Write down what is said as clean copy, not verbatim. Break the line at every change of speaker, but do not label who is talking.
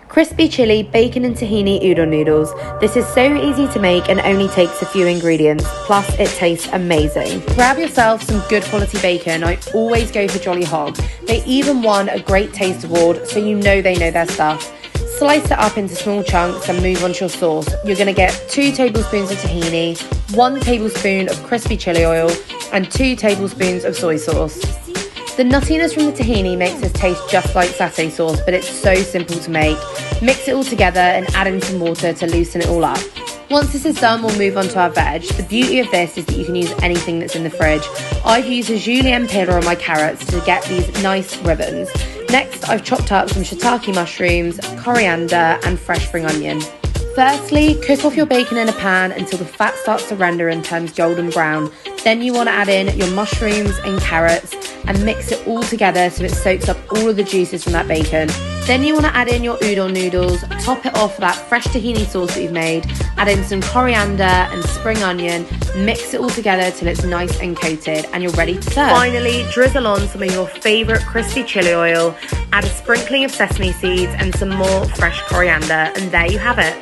Crispy chili, bacon and tahini udon noodles. This is so easy to make and only takes a few ingredients, plus it tastes amazing. Grab yourself some good quality bacon. I always go for Jolly Hog. They even won a Great Taste Award, so you know they know their stuff. Slice it up into small chunks and move on to your sauce. You're going to get 2 tablespoons of tahini, 1 tablespoon of crispy chili oil, and 2 tablespoons of soy sauce. The nuttiness from the tahini makes this taste just like satay sauce, but it's so simple to make. Mix it all together and add in some water to loosen it all up. Once this is done, we'll move on to our veg. The beauty of this is that you can use anything that's in the fridge. I've used a julienne peeler on my carrots to get these nice ribbons. Next, I've chopped up some shiitake mushrooms, coriander, and fresh spring onion. Firstly, cook off your bacon in a pan until the fat starts to render and turns golden brown. Then you want to add in your mushrooms and carrots and mix it all together so it soaks up all of the juices from that bacon. Then you want to add in your udon noodles, top it off with that fresh tahini sauce that you've made, add in some coriander and spring onion, mix it all together till it's nice and coated and you're ready to serve. Finally, drizzle on some of your favourite crispy chili oil, add a sprinkling of sesame seeds and some more fresh coriander, and there you have it.